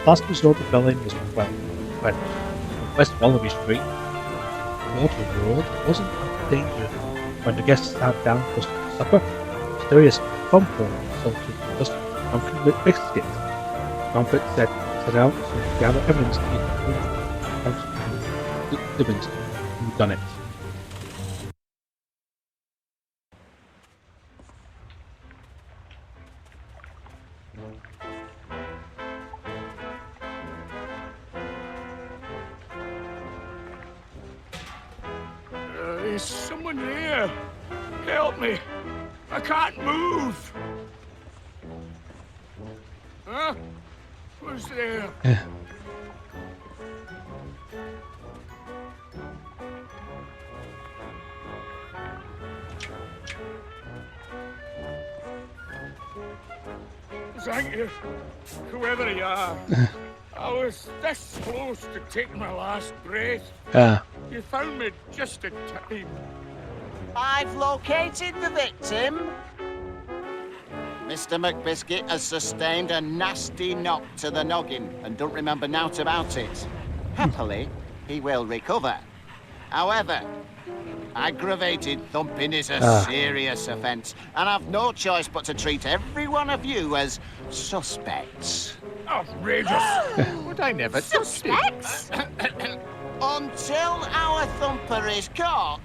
Last resort of Berlin was when West Wallaby Street, Water World, wasn't in danger when the guests sat down for supper. Mysterious bumper assaulted just Duncan with biscuit. Gromit set out to gather evidence to Livingston who done it. There's someone there. Help me. I can't move. Huh? Who's there? Thank you, whoever you are. I was this close to taking my last breath. You found me just in time. I've located the victim. Mr. McBiscuit has sustained a nasty knock to the noggin and don't remember naught about it. Happily, he will recover. However, aggravated thumping is a serious offence, and I've no choice but to treat every one of you as suspects. Outrageous! But I never Suspects? Until our thumper is caught,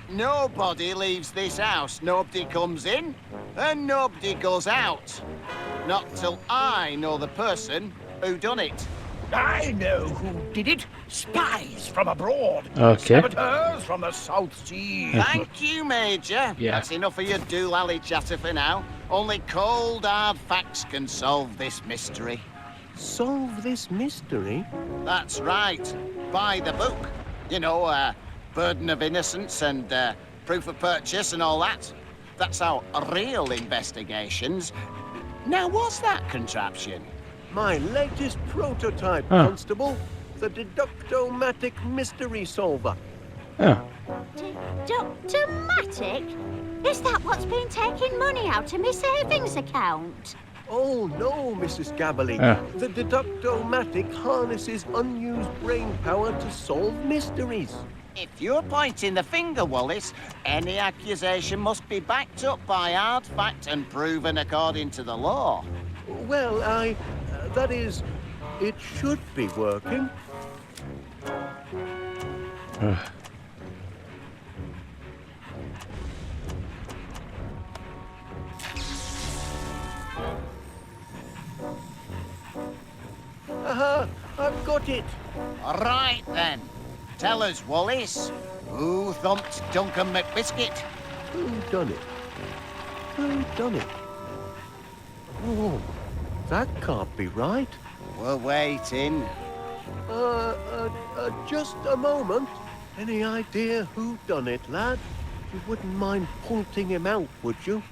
nobody leaves this house. Nobody comes in, and nobody goes out. Not till I know the person who done it. I know who did it. Spies from abroad. Okay. Saboteurs from the South Sea. Thank you, Major. Yeah. That's enough of your doolally chatter for now. Only cold, hard facts can solve this mystery. solve this mystery. That's right. By the book. You know, burden of innocence and proof of purchase and all that. That's our real investigations. Now, what's that contraption? My latest prototype, Constable. The Deductomatic Mystery Solver. Deductomatic? Is that what's been taking money out of my savings account? Oh, no, Mrs. Gabberly. The Deductomatic harnesses unused brain power to solve mysteries. If you're pointing the finger, Wallace, any accusation must be backed up by hard fact and proven according to the law. Well, that is, it should be working. Aha! I've got it! Right then. Tell us, Wallace, who thumped Duncan McBiscuit? Who done it? Who done it? Oh, that can't be right. We're waiting. Just a moment. Any idea who done it, lad? You wouldn't mind pointing him out, would you?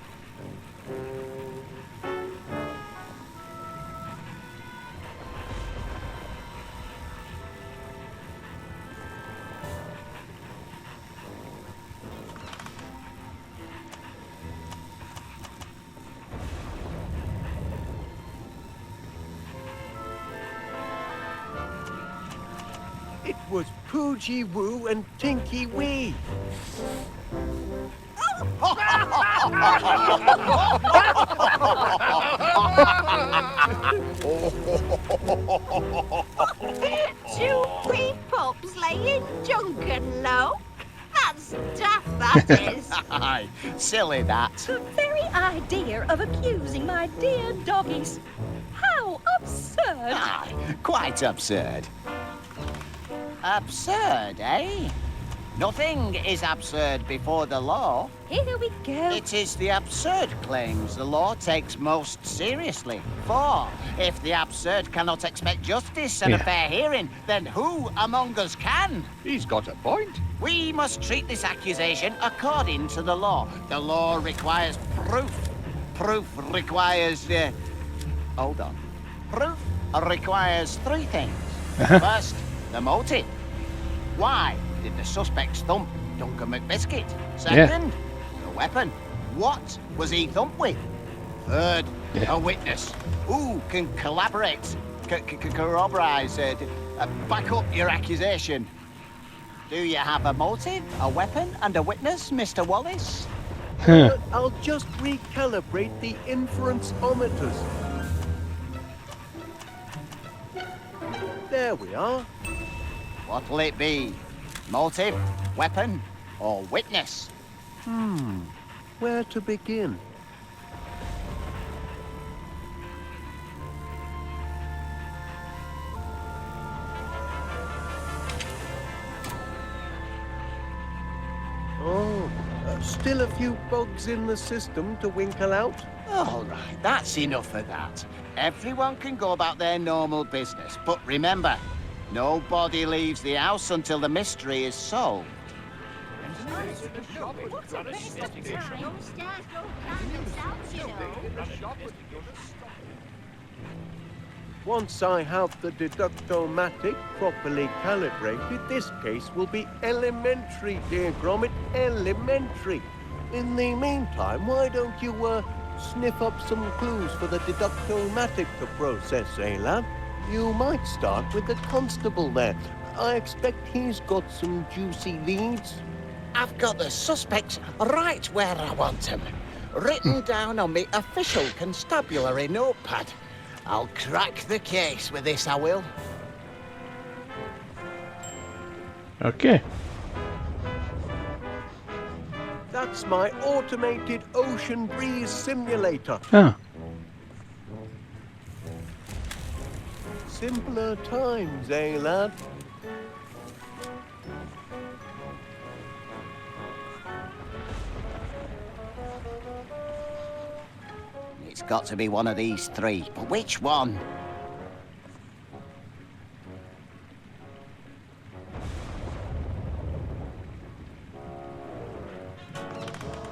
It was Poodgie-Woo and Tinkie-Wee. Two wee pups laying Duncan low? That's daft, that is. Aye, silly that. The very idea of accusing my dear doggies. How absurd! Aye, quite absurd. Absurd, eh? Nothing is absurd before the law. Here we go. It is the absurd claims the law takes most seriously. For if the absurd cannot expect justice and a fair hearing, then who among us can? He's got a point. We must treat this accusation according to the law. The law requires proof. Proof requires... hold on. Proof requires three things. First, the motive. Why Did the suspects thump Duncan McBiscuit? Second, the weapon. What was he thumped with? Third, a witness. Who can collaborate, corroborate, back up your accusation? Do you have a motive, a weapon, and a witness, Mr. Wallace? I'll just recalibrate the inference-ometers. There we are. What'll it be? Motive, weapon, or witness? Where to begin? Still a few bugs in the system to winkle out? All right, that's enough of that. Everyone can go about their normal business, but remember, nobody leaves the house until the mystery is solved. Once I have the deductomatic properly calibrated, this case will be elementary, dear Gromit, elementary. In the meantime, why don't you, sniff up some clues for the deductomatic to process, eh, lad? You might start with the constable there. I expect he's got some juicy leads. I've got the suspects right where I want them, written down on my official constabulary notepad. I'll crack the case with this, I will. Okay. That's my automated ocean breeze simulator. Ah. Simpler times, eh, lad? It's got to be one of these three, but which one?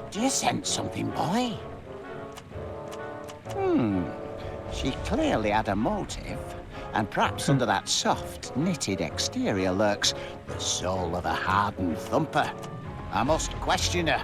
Do you sense something, boy? She clearly had a motive, and perhaps under that soft, knitted exterior lurks the soul of a hardened thumper. I must question her.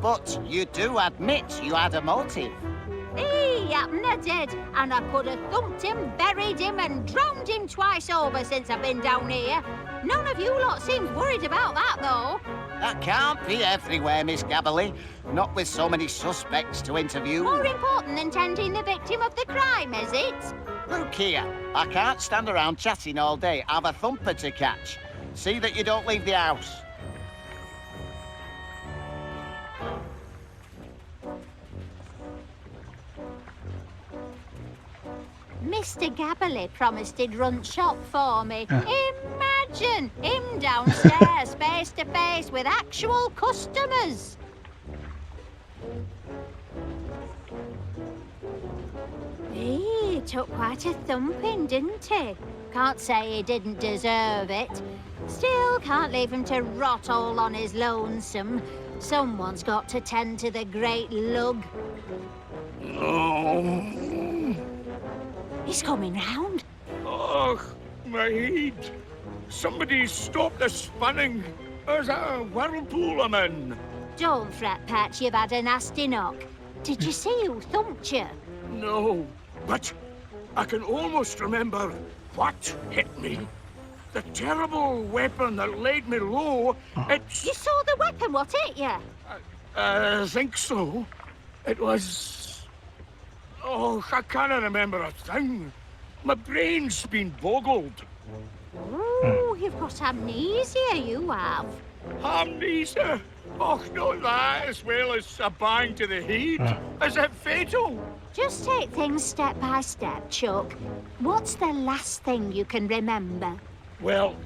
But you do admit you had a motive. He happened I did, and I could have thumped him, buried him, and drowned him twice over since I've been down here. None of you lot seems worried about that, though. That can't be everywhere, Miss Gabberly. Not with so many suspects to interview. More important than tending the victim of the crime, is it? Look here, I can't stand around chatting all day. I've a thumper to catch. See that you don't leave the house. Mr. Gabberly promised he'd run shop for me. Imagine him downstairs, face to face with actual customers. He took quite a thumping, didn't he? Can't say he didn't deserve it. Still, can't leave him to rot all on his lonesome. Someone's got to tend to the great lug. He's coming round. Oh, my head. Somebody stop the spinning. There's a whirlpool I'm in. Don't fret, Pat, you've had a nasty knock. Did you see who thumped you? No, but I can almost remember what hit me. The terrible weapon that laid me low, it's... You saw the weapon, what hit you? I think so. It was... Oh, I can't remember a thing. My brain's been boggled. Oh, you've got amnesia, you have. Amnesia? Oh, not that, as well as a bang to the head. Is it fatal? Just take things step by step, Chuck. What's the last thing you can remember? Well,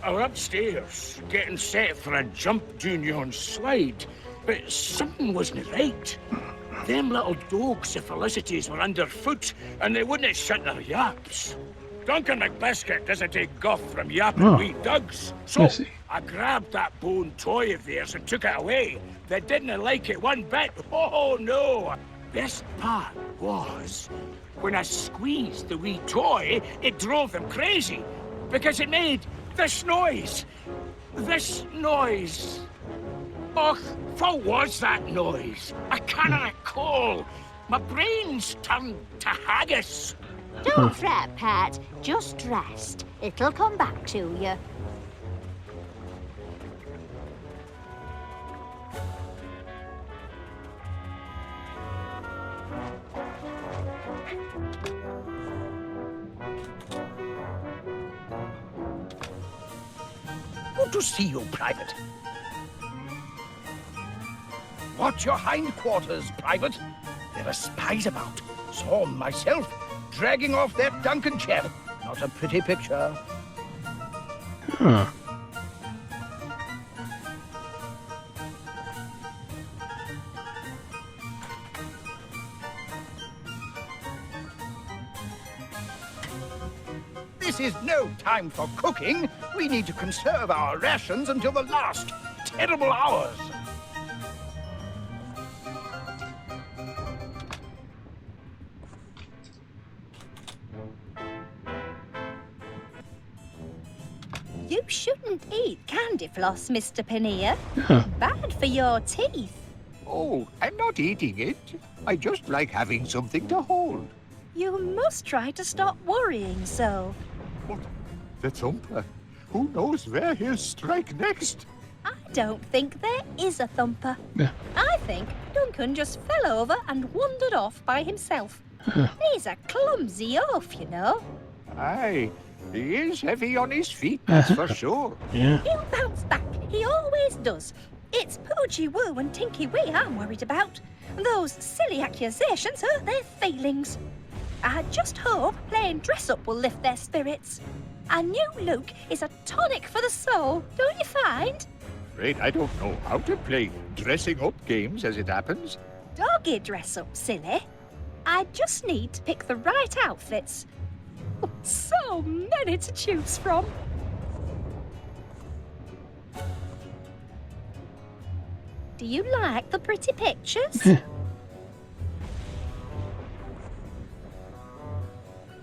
I was upstairs, getting set for a jump down yon slide, but something wasn't right. Them little dogs of Felicity's were underfoot, and they wouldn't shut their yaps. Duncan McBiscuit doesn't take guff from yapping wee dugs. So I grabbed that bone toy of theirs and took it away. They didn't like it one bit. Oh, no. Best part was, when I squeezed the wee toy, it drove them crazy. Because it made this noise. This noise. Och, what was that noise? I can't recall. My brain's turned to haggis. Don't fret, Pat. Just rest. It'll come back to you. Good to see you, Private. Watch your hindquarters, Private. There are spies about. Saw 'em myself, dragging off that Duncan chap. Not a pretty picture. Huh. This is no time for cooking. We need to conserve our rations until the last terrible hours. You shouldn't eat candy floss, Mr. Paneer. Bad for your teeth. Oh, I'm not eating it. I just like having something to hold. You must try to stop worrying so. What? The thumper? Who knows where he'll strike next? I don't think there is a thumper. Yeah. I think Duncan just fell over and wandered off by himself. He's a clumsy oaf, you know. Aye, he is heavy on his feet, that's for sure. Yeah. He'll bounce back. He always does. It's Poodgie-Woo and Tinkie-Wee I'm worried about. Those silly accusations hurt their feelings. I just hope playing dress-up will lift their spirits. A new look is a tonic for the soul, don't you find? Afraid I don't know how to play dressing up games as it happens. Doggy dress-up, silly. I just need to pick the right outfits. So many to choose from. Do you like the pretty pictures?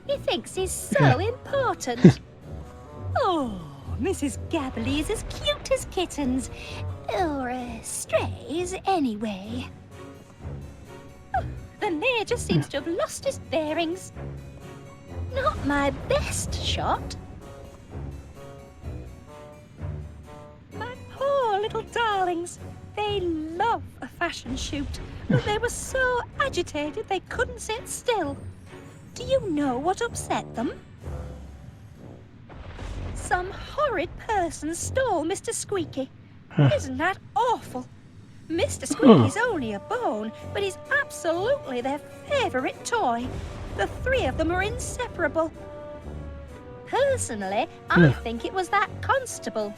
He thinks he's so important. Oh, Mrs. Gabberly is as cute as kittens. Or strays, anyway. Oh, the Major seems to have lost his bearings. Not my best shot. My poor little darlings. They love a fashion shoot, but they were so agitated they couldn't sit still. Do you know what upset them? Some horrid person stole Mr. Squeaky. Isn't that awful? Mr. Squeaky's only a bone, but he's absolutely their favourite toy. The three of them are inseparable. Personally, I think it was that constable.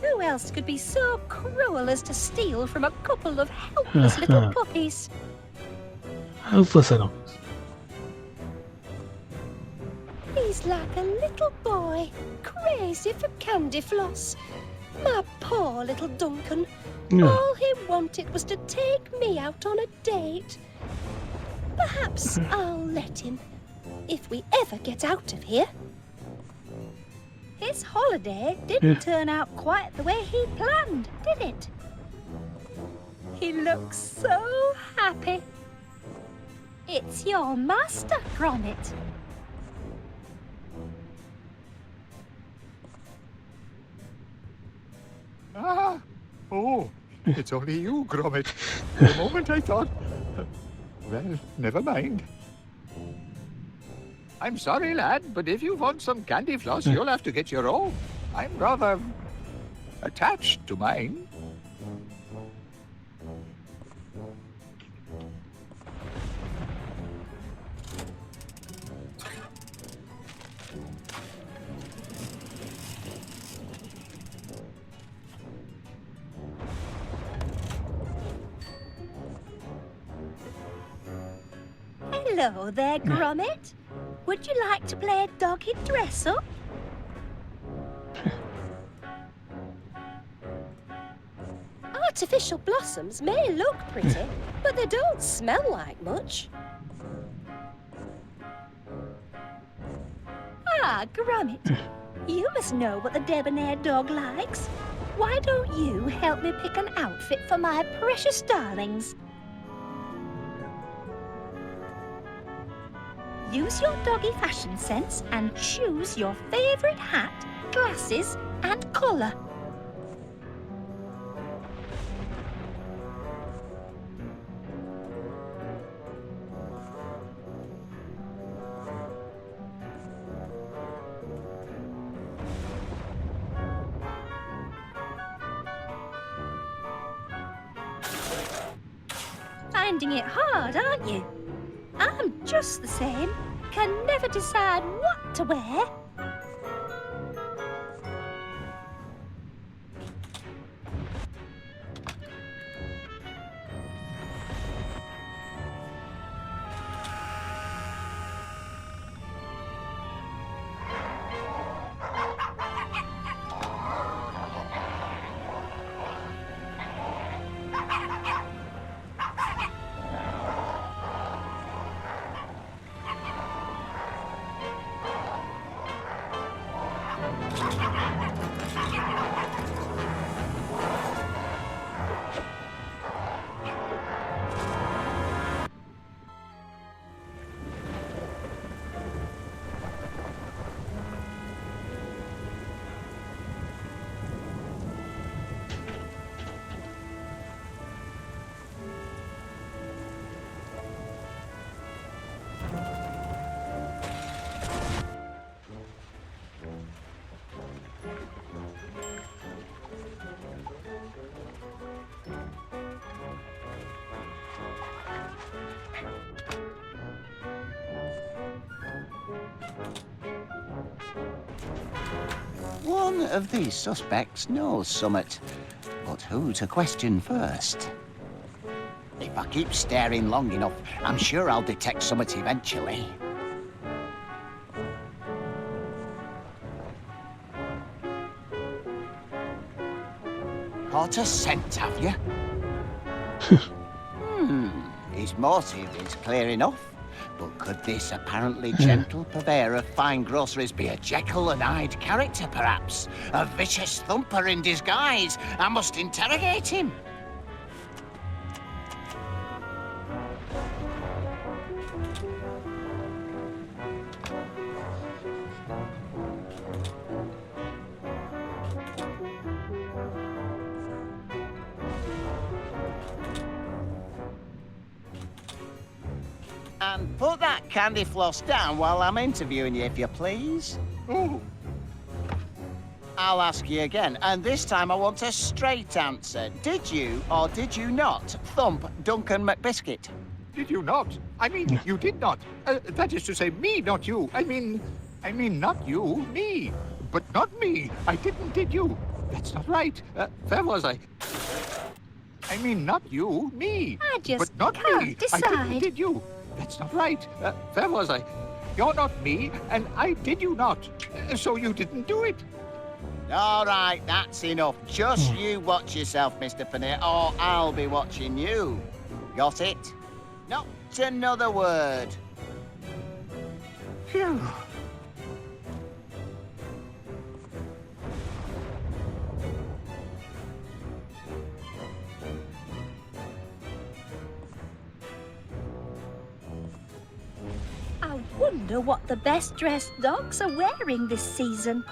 Who else could be so cruel as to steal from a couple of helpless little puppies? Helpless enough. He's like a little boy, crazy for candy floss. My poor little Duncan. All he wanted was to take me out on a date. Perhaps I'll let him, if we ever get out of here. His holiday didn't turn out quite the way he planned, did it? He looks so happy. It's your master, Gromit. Ah! Oh, it's only you, Gromit. For a moment I thought... Well, never mind. I'm sorry, lad, but if you want some candy floss, you'll have to get your own. I'm rather... attached to mine. Hello there, Gromit. Would you like to play doggy dress-up? Artificial blossoms may look pretty, but they don't smell like much. Ah, Gromit, you must know what the debonair dog likes. Why don't you help me pick an outfit for my precious darlings? Use your doggy fashion sense and choose your favourite hat, glasses and colour. Finding it hard, aren't you? I'm just the same. Can never decide what to wear. One of these suspects knows summit, but who to question first? If I keep staring long enough, I'm sure I'll detect summit eventually. Caught a scent, have you? His motive is clear enough. But could this apparently gentle purveyor of fine groceries be a Jekyll-and-Hyde character, perhaps? A vicious thumper in disguise? I must interrogate him. And put that candy floss down while I'm interviewing you, if you please. Oh, I'll ask you again, and this time I want a straight answer. Did you or did you not thump Duncan McBiscuit? did you not? I mean, you did not. That is to say, me, not you. I mean, not you, me. But not me. I didn't, did you? That's not right. Where was I? I mean, not you, me. I just but not can't me. decide. I didn't, did you? That's not right. Where was I? You're not me, and I did you not. So you didn't do it. All right, that's enough. Just you watch yourself, Mr. Paneer, or I'll be watching you. Got it? Not another word. Phew. I wonder what the best-dressed dogs are wearing this season.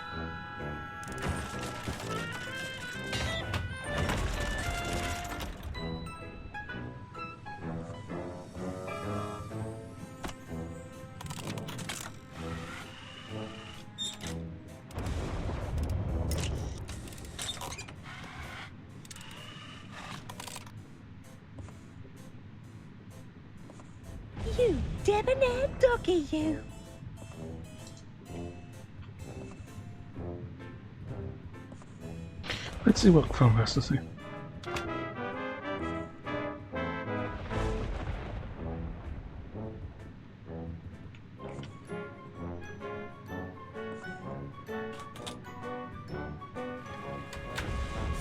You debonair doggy, you. Let's see what Chrome has to say.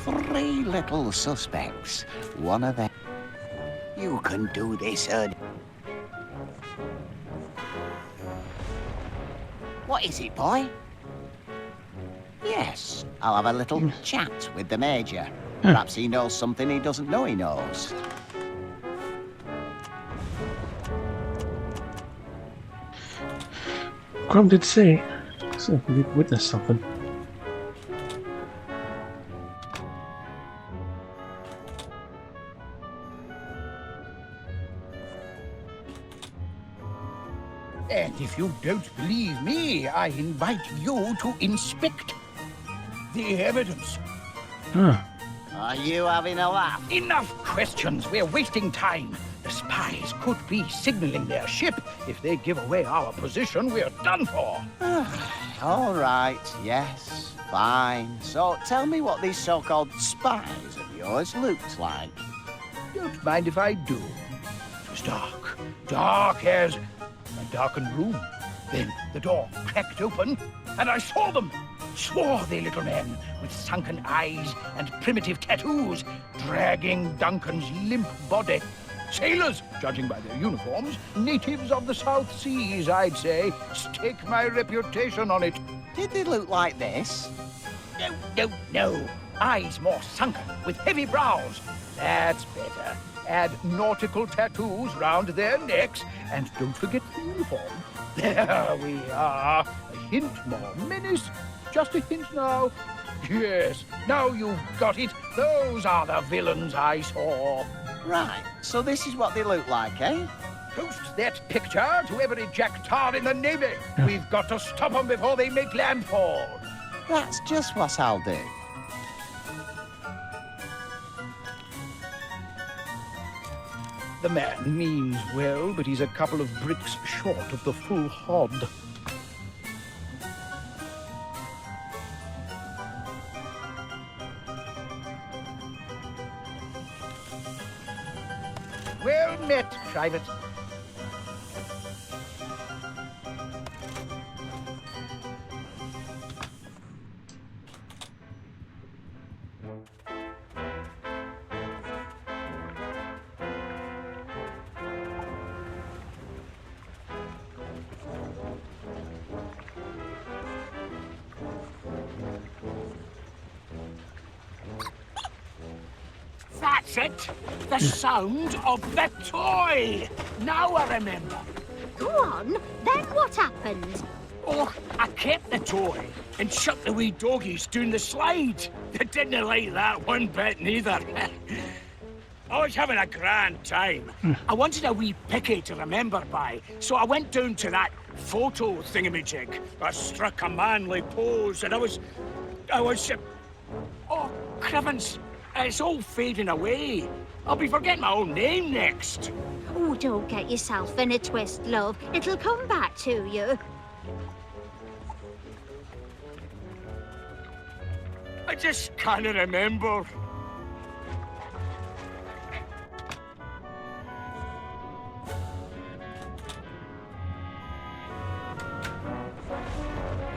3 little suspects. One of them. You can do this, Ed. What is it, boy? Yes, I'll have a little chat with the Major. Perhaps he knows something he doesn't know he knows. Grom did say, so we did witness something. And if you don't believe me, I invite you to inspect the evidence. Ah, Are you having a laugh? Enough questions. We're wasting time. The spies could be signaling their ship. If they give away our position, we're done for. All right, yes, fine. So tell me what these so-called spies of yours looked like. Don't mind if I do. It was dark. Dark as a darkened room. Then the door cracked open, and I saw them. Swarthy little men with sunken eyes and primitive tattoos, dragging Duncan's limp body. Sailors, judging by their uniforms. Natives of the South Seas, I'd say. Stake my reputation on it. Did they look like this? No. Eyes more sunken, with heavy brows. That's better. Add nautical tattoos round their necks, and don't forget the uniform. There we are. A hint more menace. Just a hint now. Yes, now you've got it. Those are the villains I saw. Right, so this is what they look like, eh? Post that picture to every jack-tar in the Navy. We've got to stop them before they make landfall. That's just what I'll do. The man means well, but he's a couple of bricks short of the full hod. Well met, Private. That's it! The sound of the toy! Now I remember. Go on, then what happened? Oh, I kept the toy and shut the wee doggies down the slide. They didn't like that one bit neither. I was having a grand time. I wanted a wee picky to remember by, so I went down to that photo thingamajig. I struck a manly pose and I was... Oh, Crivens, it's all fading away. I'll be forgetting my own name next. Oh, don't get yourself in a twist, love. It'll come back to you. I just can't remember.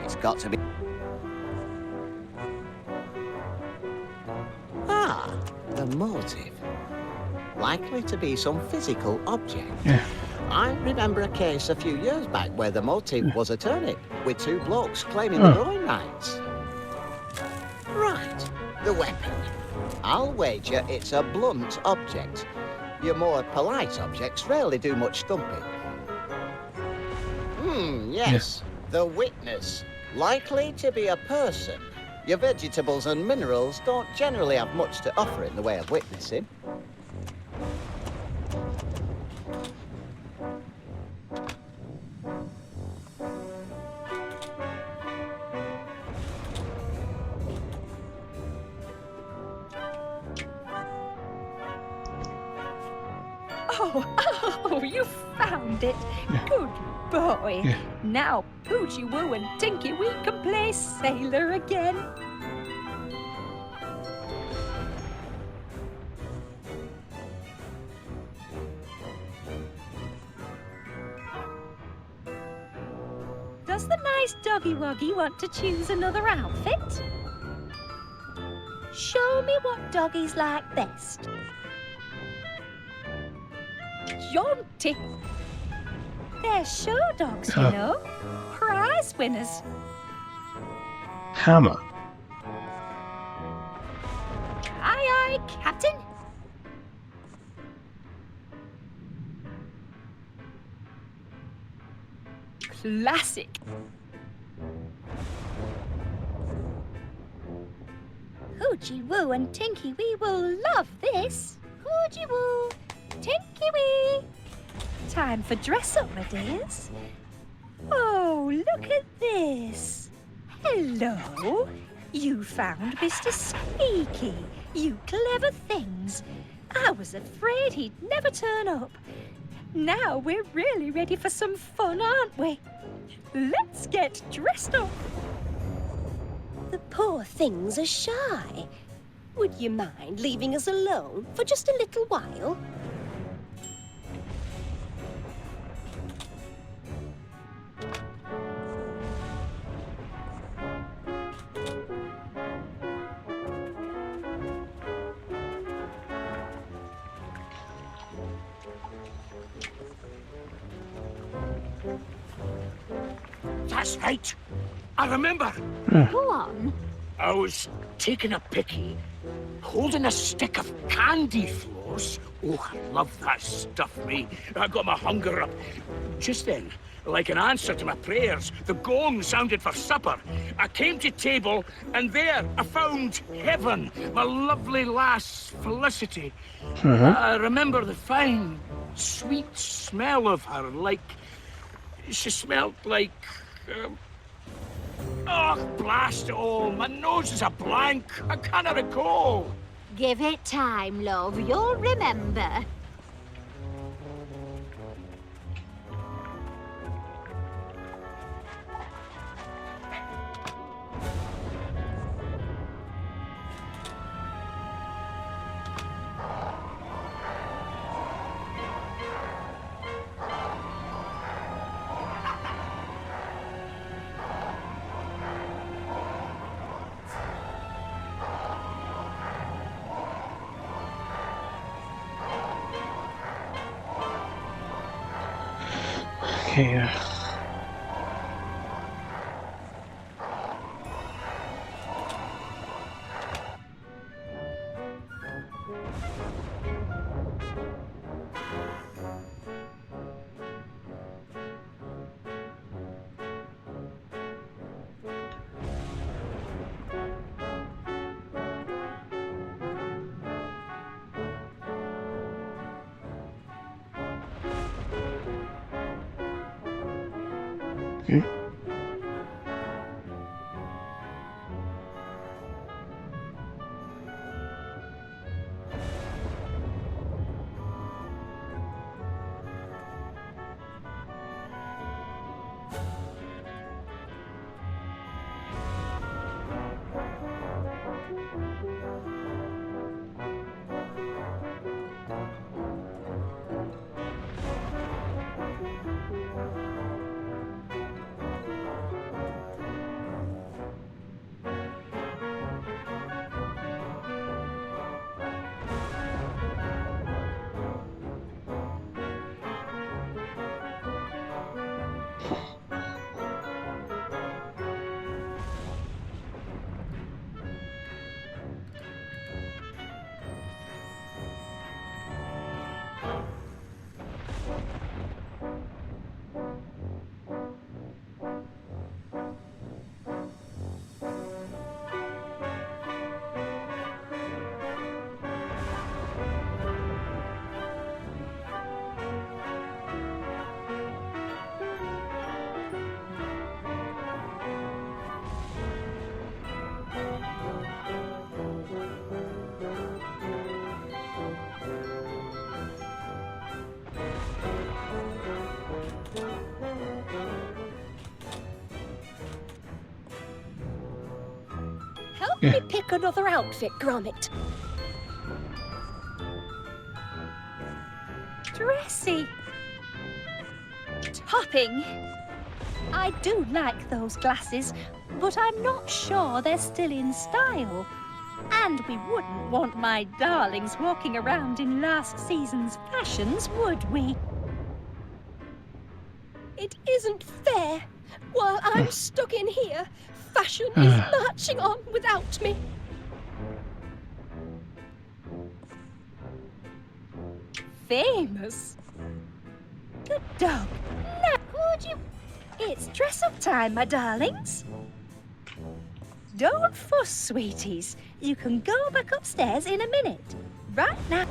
It's got to be... Ah, the motive. Likely to be some physical object. yeah. I remember a case a few years back where the motive was a turnip, with 2 blokes claiming the growing rights. Right, the weapon. I'll wager it's a blunt object. Your more polite objects rarely do much thumping. Yes. The witness. Likely to be a person. Your vegetables and minerals don't generally have much to offer in the way of witnessing. Oh, you found it. Good boy. Yeah. Now Poodgie-Woo and Tinkie-Wee can play sailor again. Does the nice doggy-woggy want to choose another outfit? Show me what doggies like best. Jaunty. They're show dogs, you know. Prize winners. Hammer. Aye, aye, Captain. Classic. Poodgie-Woo and Tinkie-Wee will love this. Poodgie-Woo, Tinkie-Wee. Time for dress-up, my dears. Oh, look at this. Hello. You found Mr. Sneaky. You clever things. I was afraid he'd never turn up. Now we're really ready for some fun, aren't we? Let's get dressed up. The poor things are shy. Would you mind leaving us alone for just a little while? That's right. I remember. Go on. I was taking a picky, holding a stick of candy floss. Oh, I love that stuff, me. I got my hunger up. Just then, like an answer to my prayers, the gong sounded for supper. I came to table, and there I found Heaven, my lovely lass, Felicity. I remember the fine, sweet smell of her, like... She smelled like... Oh, blast it all. My nose is a blank. I cannot recall. Give it time, love. You'll remember. Okay, okay. Help me pick another outfit, Gromit. Dressy. Topping. I do like those glasses, but I'm not sure they're still in style. And we wouldn't want my darlings walking around in last season's fashions, would we? It isn't fair. While I'm stuck in here, fashion is marching on without me. Famous? Good dog. Now, would you... It's dress-up time, my darlings. Don't fuss, sweeties. You can go back upstairs in a minute. Right now.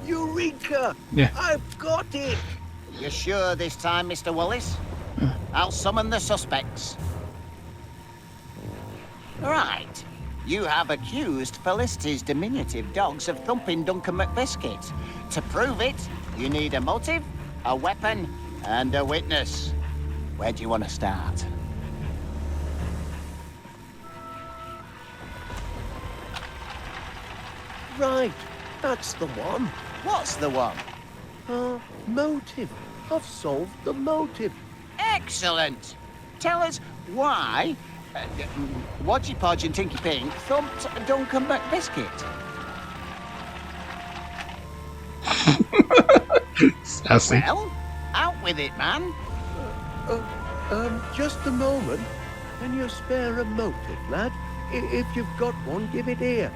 Eureka! Yeah. I've got it! You sure this time, Mr. Wallace? I'll summon the suspects. Right. You have accused Felicity's diminutive dogs of thumping Duncan McBiscuit. To prove it, you need a motive, a weapon, and a witness. Where do you want to start? Right, that's the one. What's the one? Motive. I've solved the motive. Excellent! Tell us why Wodgy Podge and Tinky Pink thumped Duncan McBiscuit. Sassy. Well, out with it, man. Just a moment. Can you spare a motive, lad? If you've got one, give it here.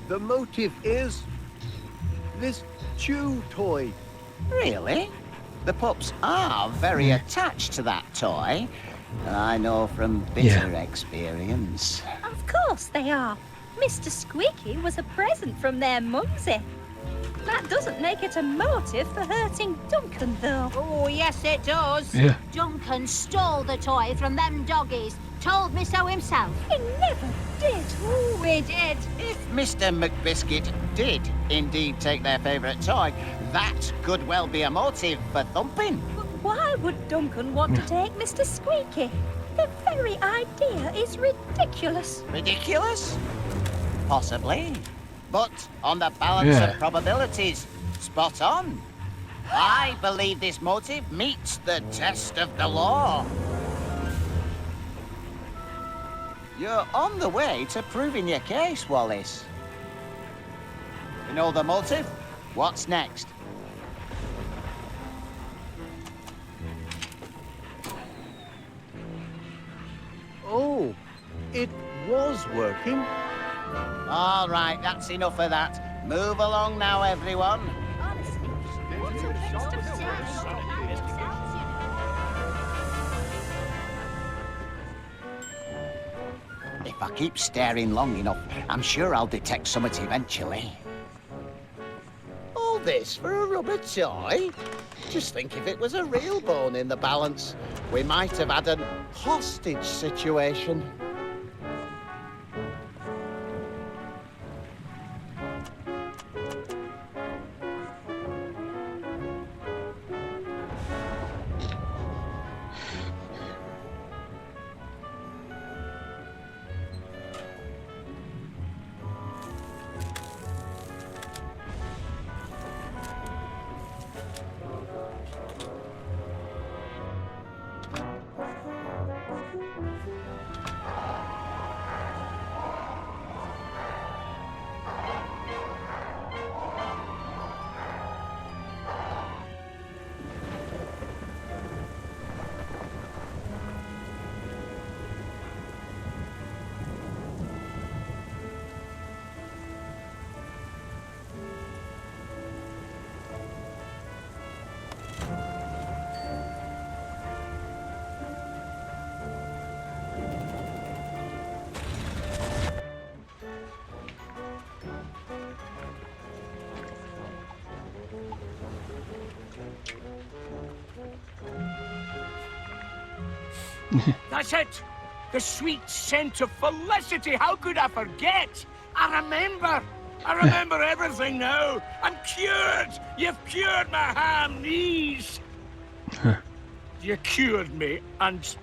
The motive is this chew toy. Really? The pups are very attached to that toy. I know from bitter experience. Of course they are. Mr. Squeaky was a present from their mumsy. That doesn't make it a motive for hurting Duncan, though. Oh, yes, it does. Yeah. Duncan stole the toy from them doggies. Told me so himself. He never did. Oh, he did. If Mr. McBiscuit did indeed take their favourite toy, that could well be a motive for thumping. But why would Duncan want to take Mr. Squeaky? The very idea is ridiculous. Ridiculous? Possibly. But on the balance of probabilities, spot on. I believe this motive meets the test of the law. You're on the way to proving your case, Wallace. You know the motive? What's next? Oh, it was working. All right, that's enough of that. Move along now, everyone. Honestly, what a waste of time. If I keep staring long enough, I'm sure I'll detect something eventually. All this for a rubber toy? Just think if it was a real bone in the balance, we might have had an hostage situation. That's it! The sweet scent of felicity! How could I forget? I remember everything now! I'm cured! You've cured my ham knees! You cured me, and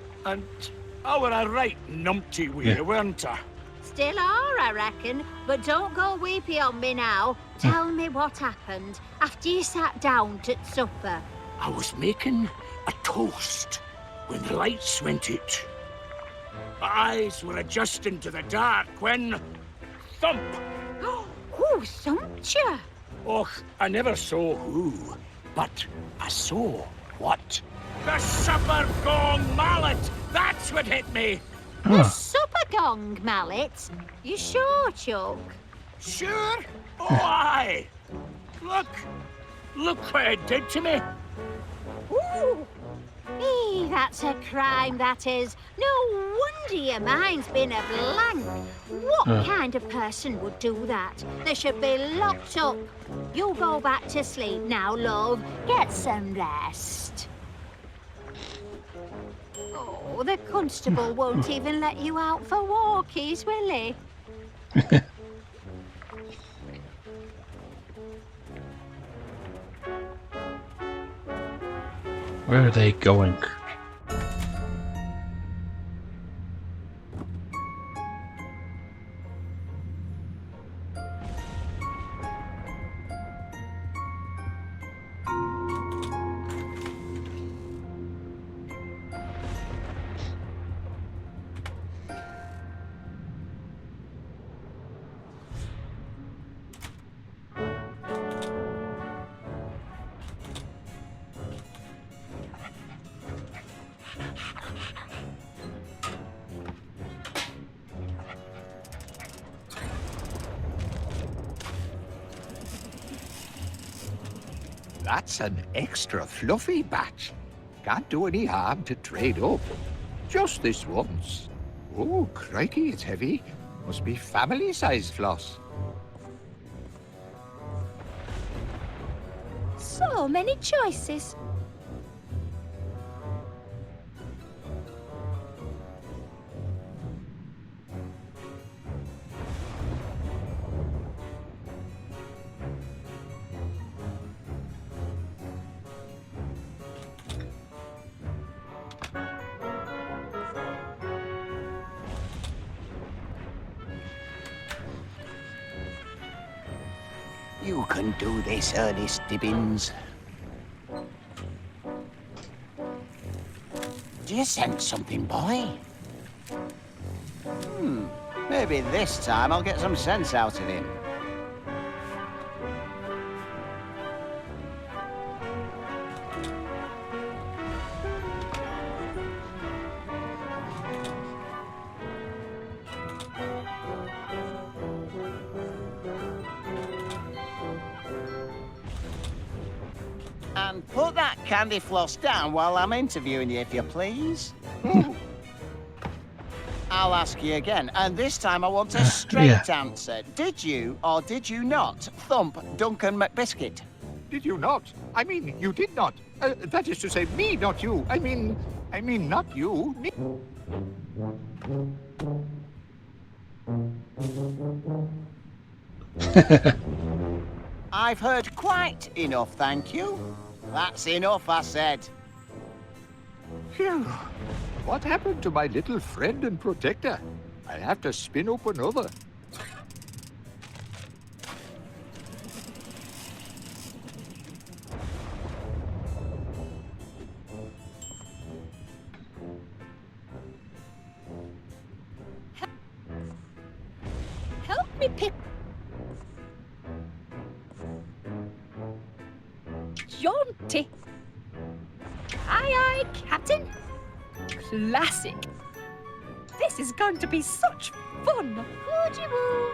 I were a right numpty wee, weren't I? Still are, I reckon. But don't go weepy on me now. Tell me what happened after you sat down to supper. I was making a toast when the lights went out. My eyes were adjusting to the dark when... thump! Who thumped you? Och, I never saw who, but I saw what. The supper gong mallet! That's what hit me! The supper gong mallet? You sure, Chuck? Sure? Oh, aye! Look what it did to me! Ooh! That's a crime, that is. No wonder your mind's been a blank. What kind of person would do that? They should be locked up. You go back to sleep now, love. Get some rest. Oh, the constable won't even let you out for walkies, will he? Where are they going? That's an extra fluffy batch. Can't do any harm to trade up. Just this once. Oh, crikey, it's heavy. Must be family-size floss. So many choices. You can do this, Ernest Dibbins. Do you sense something, boy? Maybe this time I'll get some sense out of him. And put that candy floss down while I'm interviewing you, if you please. I'll ask you again, and this time I want a straight answer. Did you or did you not thump Duncan McBiscuit? did you not? I mean, you did not. That is to say, me, not you. I mean, not you. Me. I've heard quite enough, thank you. That's enough, I said. Phew. What happened to my little friend and protector? I'll have to spin up another. Help me pick... Jaunty. Aye, aye, Captain. Classic. This is going to be such fun. Poodgie-Woo,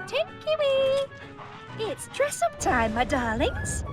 Tinkie-Wee. It's dress-up time, my darlings.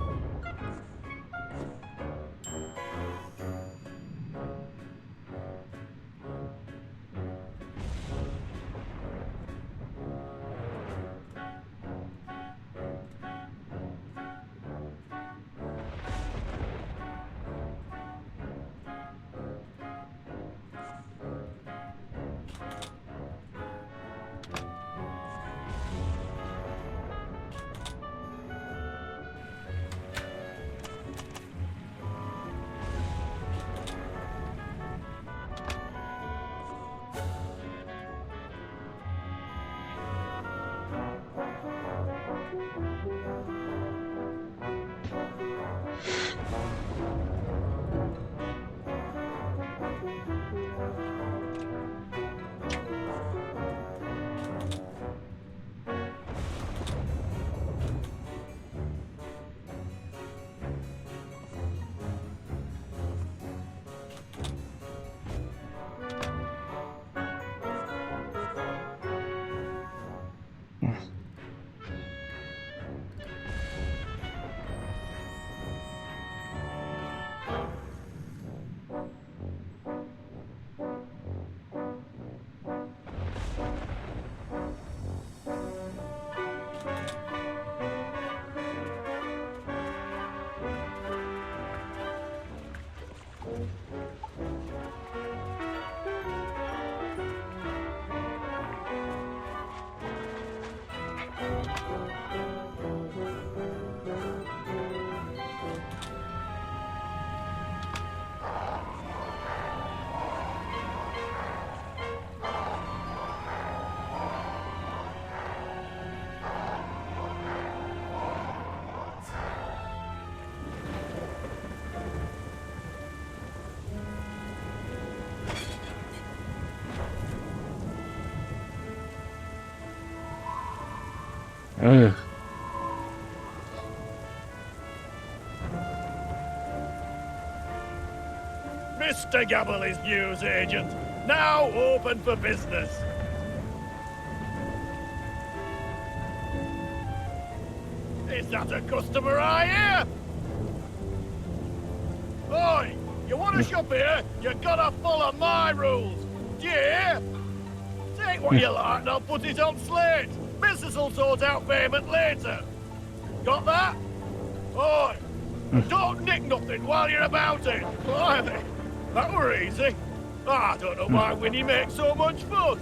Ugh. Mr. Gabbley's news agent, now open for business. Is that a customer I hear? Oi, you want to shop here? You gotta follow my rules. Do you hear? Take what you like and I'll put it on slate. Business will sort out payment later. Got that? Oi, and don't nick nothing while you're about it. Blimey, that were easy. I don't know why Winnie makes so much fuss.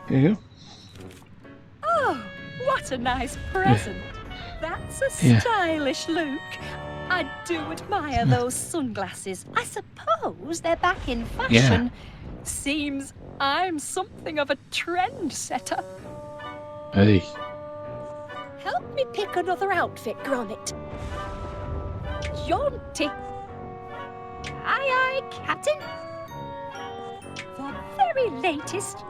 There you go. Oh, what a nice present. That's a stylish look. I do admire those sunglasses. I suppose they're back in fashion. Seems I'm something of a trendsetter. Hey. Help me pick another outfit, Gromit. Jaunty. Aye, aye, Captain. The very latest.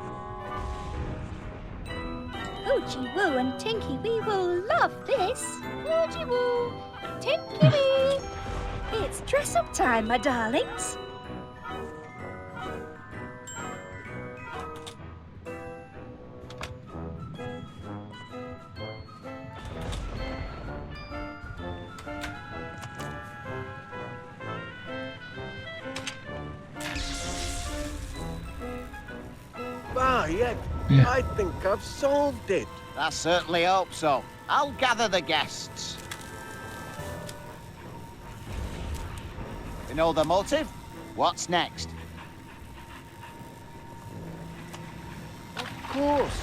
Poodgie-Woo and Tinkie-Wee will love this. Poodgie-Woo, Tinkie-Wee. It's dress-up time, my darlings. Yeah. I think I've solved it. I certainly hope so. I'll gather the guests. You know the motive? What's next? Of course.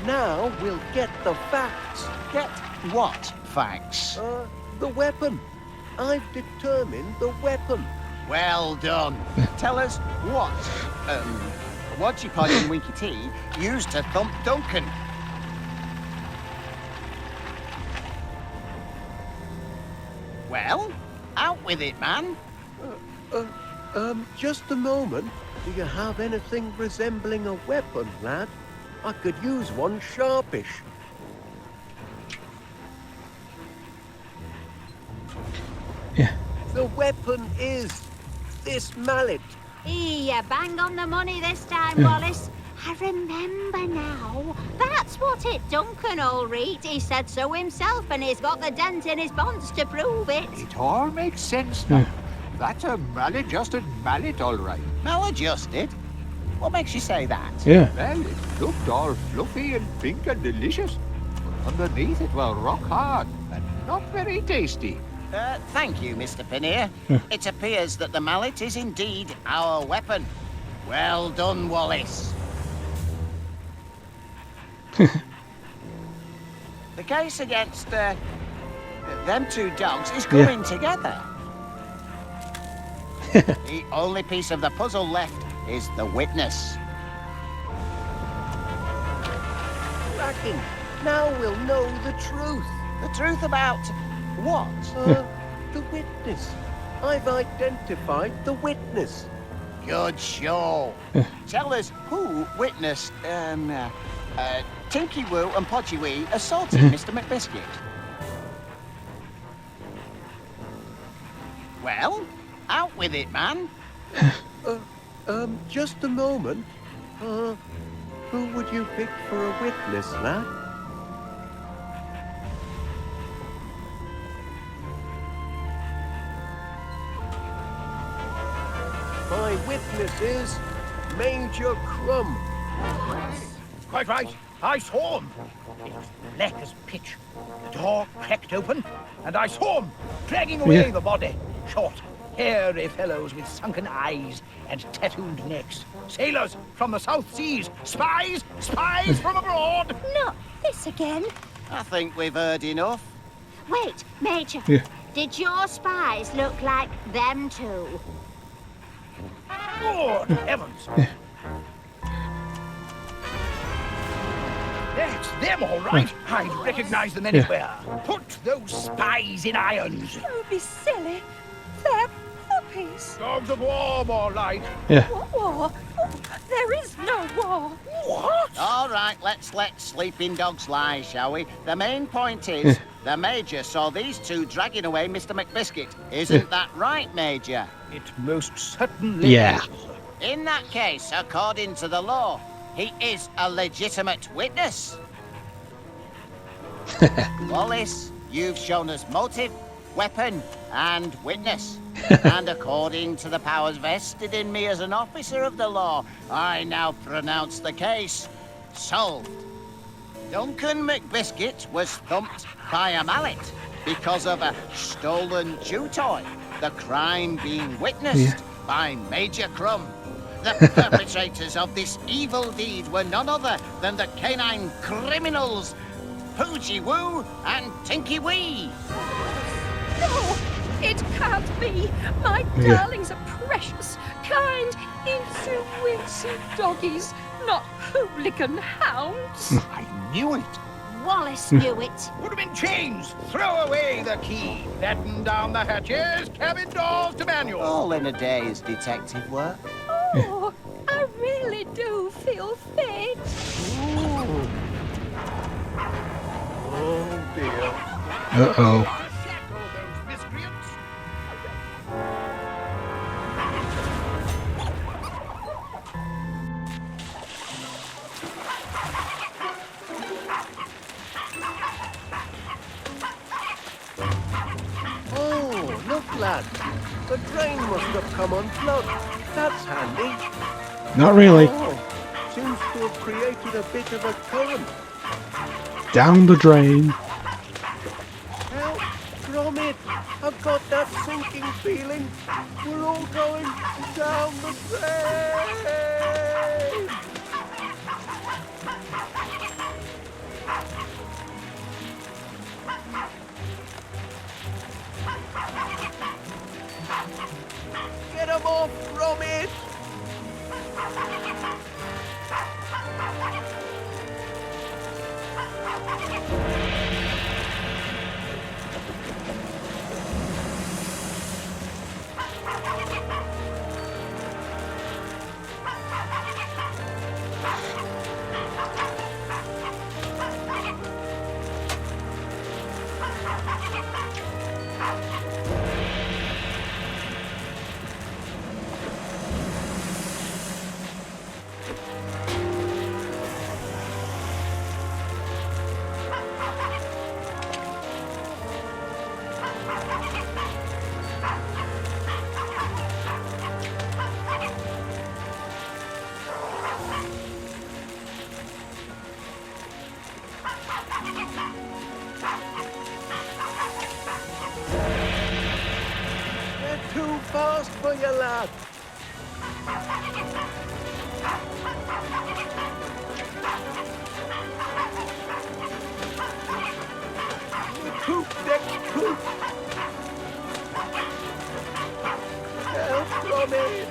Now we'll get the facts. Get what facts? The weapon. I've determined the weapon. Well done. Tell us what, Wodgy Podgy and Winky T used to thump Duncan. Well, out with it, man. Just a moment. Do you have anything resembling a weapon, lad? I could use one sharpish. Yeah. The weapon is this mallet. You bang on the money this time, Wallace. I remember now. That's what it Duncan all read. He said so himself, and he's got the dent in his bonds to prove it. It all makes sense now. That's a maladjusted mallet, all right. Maladjusted? What makes you say that? Yeah. Well, it looked all fluffy and pink and delicious. But underneath it was rock hard and not very tasty. Thank you, Mr. Pinnear. It appears that the mallet is indeed our weapon. Well done, Wallace. The case against them two dogs is coming together. The only piece of the puzzle left is the witness. Cracking. Now we'll know the truth. The truth about what? The witness. I've identified the witness. Good show. Tell us who witnessed Tinkie-Woo and Poodgie-Wee assaulting Mr. McBiscuit. Well, out with it, man. Just a moment. Who would you pick for a witness, lad? My witness is Major Crumb. Quite right. I saw him. It was black as pitch. The door cracked open, and I saw him dragging away the body. Short, hairy fellows with sunken eyes and tattooed necks. Sailors from the South Seas. Spies! Spies from abroad! Not this again. I think we've heard enough. Wait, Major. Did your spies look like them two? Good heavens! That's them, all right. I'd recognize them anywhere. Put those spies in irons. Don't be silly. They're puppies. Dogs of war, more like. What war? Oh, there is no war. What? All right, let's let sleeping dogs lie, shall we? The main point is, the Major saw these two dragging away Mr. McBiscuit. Isn't that right, Major? It most certainly is. In that case, according to the law, he is a legitimate witness. Wallace, you've shown us motive, weapon, and witness. And according to the powers vested in me as an officer of the law, I now pronounce the case solved. Duncan McBiscuit was thumped by a mallet because of a stolen chew toy, the crime being witnessed by Major Crumb. The perpetrators of this evil deed were none other than the canine criminals, Poodgie-Woo and Tinkie-Wee. No, it can't be. My darlings are precious, kind, incy-wincy doggies, not hooligan hounds. I knew it. Wallace knew it. Put him in chains. Throw away the key. Batten down the hatches. Cabin doors to manual. All in a day's detective work. Oh, I really do feel fit. Ooh. Oh dear. Uh-oh. Shackle those miscreants. Oh, look, lad. The drain must have come unplugged. That's handy. Not really. Oh, seems to have created a bit of a current. Down the drain. Help, Gromit. I've got that sinking feeling. We're all going down the drain. Get 'em off, Gromit. Too fast for you, lad. Poop, Dick, poop. Help, Gromit.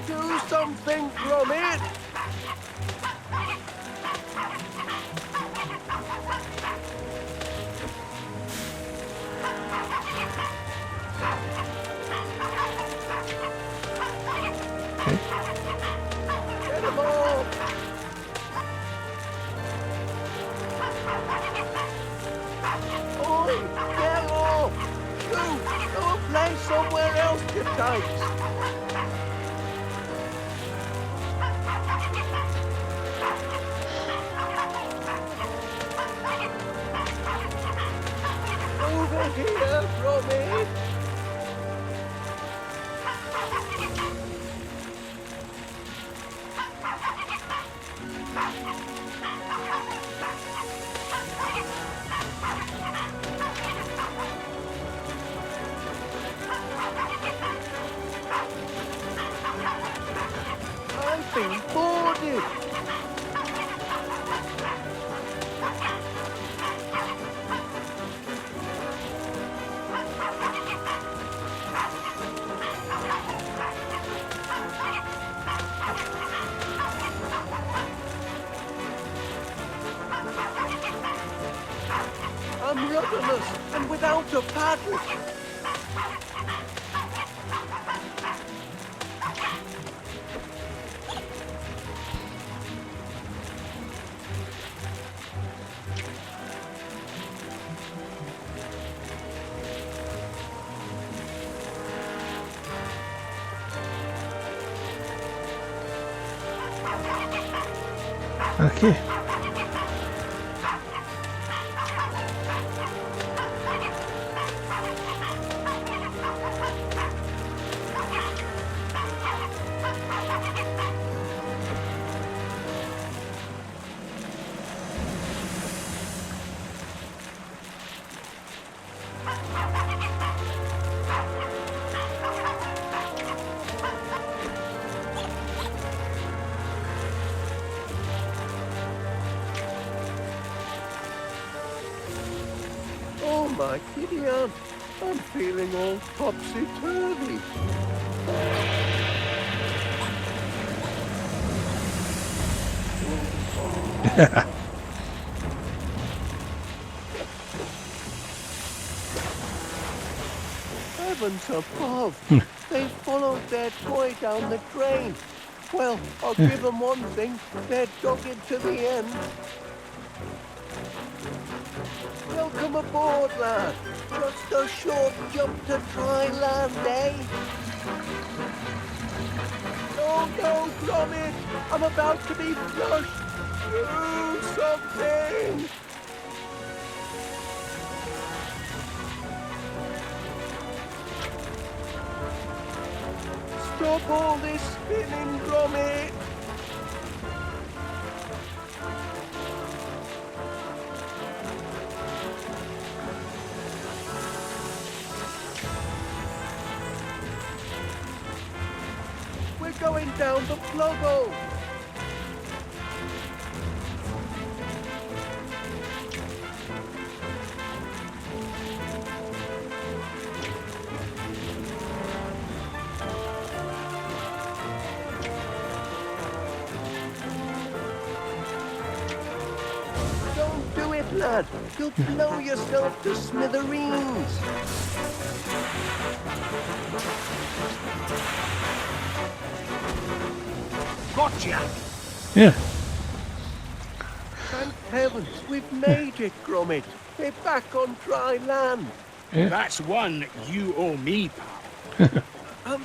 Do something, Gromit. Get 'em all. Oi, get off. Go and play somewhere else, you tykes. Over here, Gromit. I've been boarded. I'm rudderless and without a paddle. Okay. my kitty aunt. I'm feeling all topsy-turvy. Heavens above! They followed their toy down the drain. Well, I'll give them one thing. They're dogged to the end. Welcome aboard, lad. Just a short jump to dry land, eh? Oh no, Gromit! I'm about to be flushed! Do something! Stop all this spinning, Gromit! We're going down the plug hole! Don't do it, lad! You'll blow yourself to smithereens! Gotcha! Yeah. Thank heavens, we've made it, Gromit. We're back on dry land. Yeah. That's one you owe me, pal.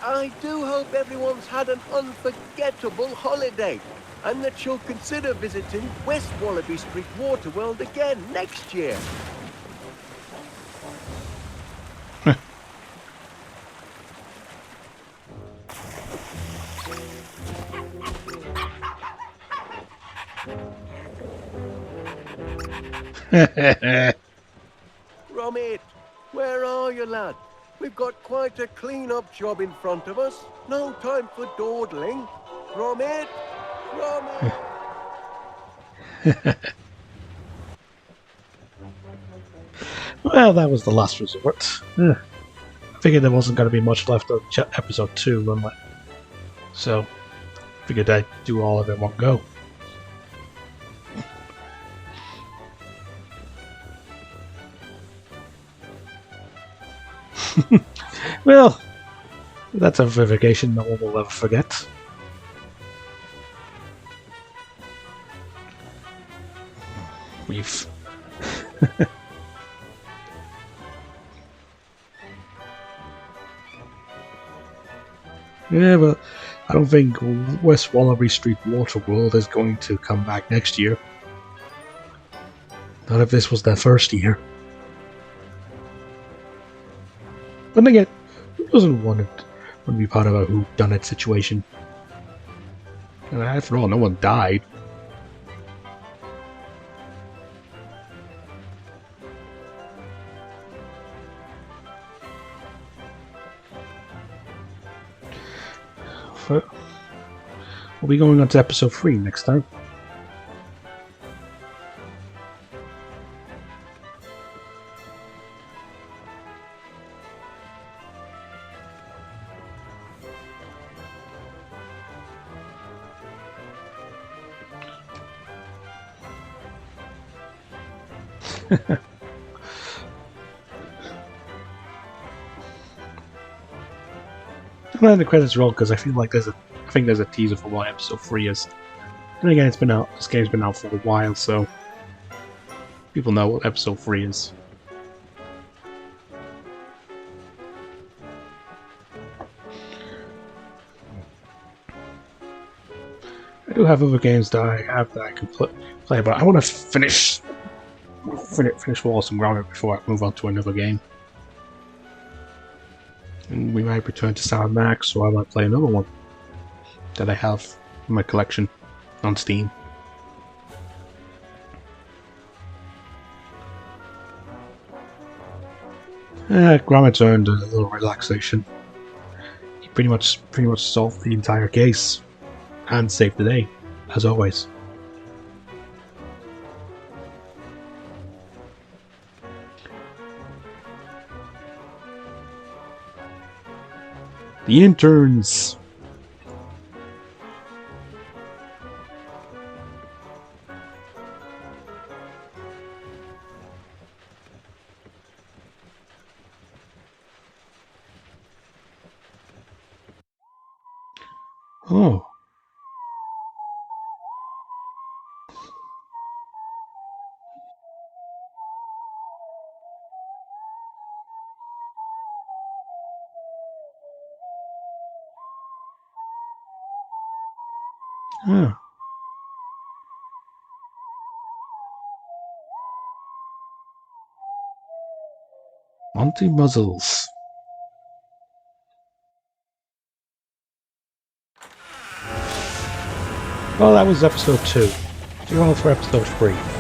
I do hope everyone's had an unforgettable holiday, and that you'll consider visiting West Wallaby Street Waterworld again next year. Gromit, where are you, lad? We've got quite a clean-up job in front of us. No time for dawdling. Gromit! Gromit! Well, that was the last resort. I figured there wasn't going to be much left of episode 2, wasn't it? So, figured I'd do all of it in one go. Well, that's a vivification no one will ever forget. We've... Yeah, but I don't think West Wallaby Street Waterworld is going to come back next year. Not if this was their first year. But again, who doesn't want to be part of a whodunit situation? And after all, no one died. But we'll be going on to episode 3 next time. I'm letting the credits roll because I feel like I think there's a teaser for what episode 3 is. And again, it's been out. This game's been out for a while, so people know what episode 3 is. I do have other games that I can play, but I want to finish Wallace and Gromit before I move on to another game. And we might return to Sound Max, or I might play another one that I have in my collection on Steam. Gromit's earned a little relaxation. He pretty much solved the entire case and saved the day, as always. The interns. Oh. Ah. Monty Muzzles. Well, that was episode 2. See you all for episode 3.